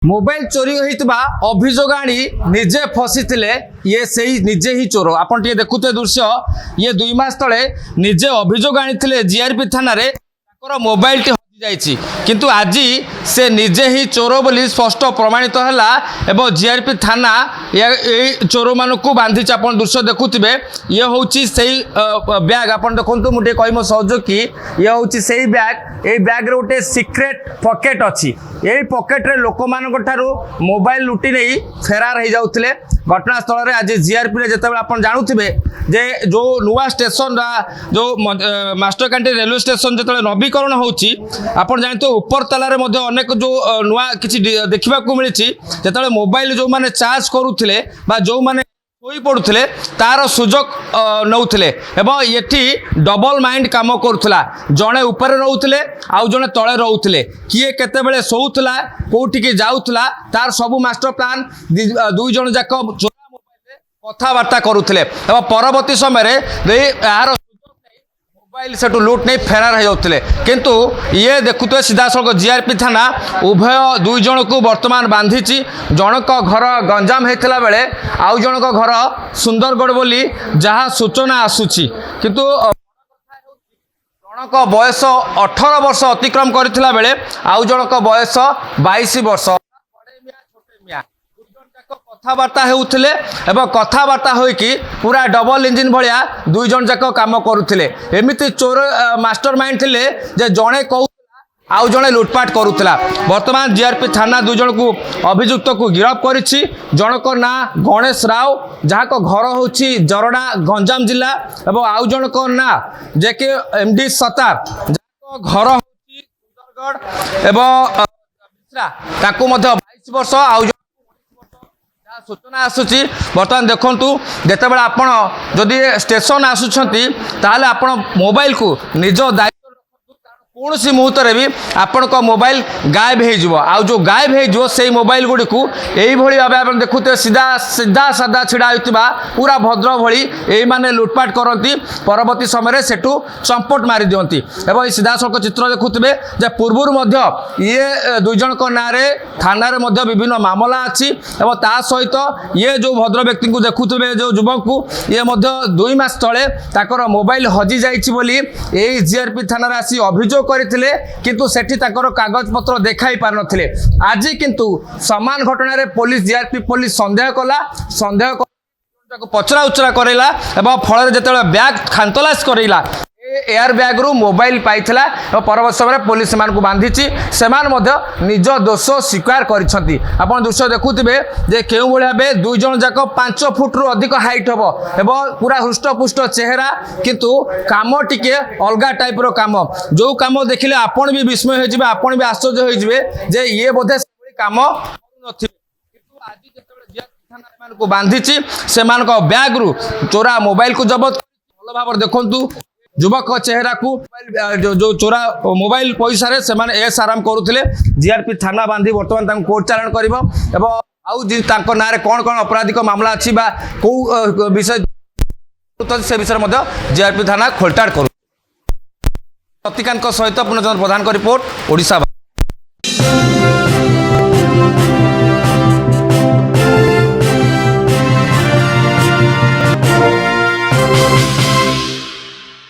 Mobile चोरी होता अभियोग आनी निजे फसीले ये सही निजे ही चोर आपन टे देखुते दृश्य ये 2 मास तले निजे अभियोग आनी जीआरपी थाना रे मोबाइल टी हजि किंतु आज से निजे ही चोर बोली स्पष्ट प्रमाणित है एवं जीआरपी थाना ये चोर मानक बांधी आप दृश्य देखुवे ये हूँ से बैग आप देखो मुझे कह मो सहयोग कि ये हूँ से बैग ये बैग रे गोटे सिक्रेट पॉकेट अच्छी यही पॉकेट रे लोक मान मोबाइल लुटी नहीं फेरार हो जाते घटनास्थल में आज जीआरपी जिते आप जानूे जे जो नुआ स्टेशन जो मास्टर कैंटीन रेलवे स्टेशन जो नवीकरण होची आपण जानते ऊपर तालारे अनेक जो नुआ किसी देखा मिली जो मोबाइल जो मैंने चार्ज करुले जो मैंने शोई पड़ुले तार सुजोग नौले एवं ये डबल माइंड काम करुला जड़े ऊपर रोते आउ जड़े तले रोते किए केते शोला कौटिकी जाऊला तार सब मास्टर प्लान दुई जन जाक कथबार्ता करुले एवं परवर्ती समय यार मोबाइल से लुट नहीं फेरार हो जाते किंतु ये देखुए सीधा सड़क जीआरपी थाना उभय दुई जन को वर्तमान बांधी जनक घर गंजाम होता बेले आउ जनक घर सुंदरगढ़ बोली जहाँ सूचना आसूची किंतु जनक बयस 18 वर्ष अतिक्रम करथिला बेले आउ जनक बयस 22 वर्ष कथबार्ता होते एवं कथबार्ता होइकी पूरा डबल इंजिन भाया दुई जन जाक काम करुले एमती चोर मास्टर माइंड थिले जे जड़े कहूला आउ जड़े लुटपाट करुला वर्तमान जीआरपी थाना दुई जन को अभियुक्त को गिरफ्त करिछि जनक ना गणेश राव जहाँ को घर होछि जरडा गंजाम जिला एवं आउ जनक ना जे के एमडी सतार जहाँ घर होछि सुंदरगढ़ एवं ताकू मध्य 22 वर्ष आउ सूचना आसूची बर्तमान देखु जिते आपण जदि स्टेशन आसुंच आपण मोबाइल को निज दायित्व कौन सी मुहूर्त भी आपण मोबाइल गायब हो आउ जो गायब हो से मोबाइल गुड़ी को यही भाव आप देखुते सीधा सीधा साधा छिड़ा होता पूरा भद्र भली यही माने लुटपाट करती परवर्ती समय सेठू चंपट मारी दिखती एवं सीधा सड़क चित्र देखुवे पूर्व ये दुई जन ना थाना विभिन्न मामला अच्छी और ता सहित ये जो भद्र व्यक्ति को देखुवे जो युवक को ये 2 मास तले ताकर मोबाइल हजि जाइए जीआरपी थाना आसी अभियोग करथिले किंतु सेठी ताकर कागज पत्र देखाई पार नथिले आज किंतु समान घटना रे पुलिस जीआरपी पुलिस संदेह पचरा उचरा करेला एवं फल जेते बैग खानतलाश करेला एयर बैग रु मोबाइल पाइथिला और परवर्त समय पुलिस मान को बांधी निज दोष स्वीकार करिसंती आपण दृश्य देखुथिबे जे केउ भलिया बे दुई जन जाक 5 फुट रु अधिक हाइट हबो एवं पूरा हृष्टपुष्ट चेहरा किंतु काम टिके अलगा टाइप रो काम जो काम देखिले आपण भी विस्मय हो जिबे आपण भी आश्चर्य हो जिबे जे ये बोधे काम नथिबे किंतु आज जेतेबेले जीआरपी थाना मान को बांधी से मान को बैग रु चोरा मोबाइल को जब्त भल भाव देखंतु युवक चेहरा को जो चोरा मोबाइल पैसा रे से माने एस आराम करुले जीआरपी थाना बांधी बर्तमान कोर्ट चालाण कर आउ ना कौन कौन आपराधिक मामला अच्छी कौ विषय से विषय जीआरपी थाना खोलताड़ कर शक्तिकांत सहित पूर्णचंद्र प्रधान का रिपोर्ट ओडिशा।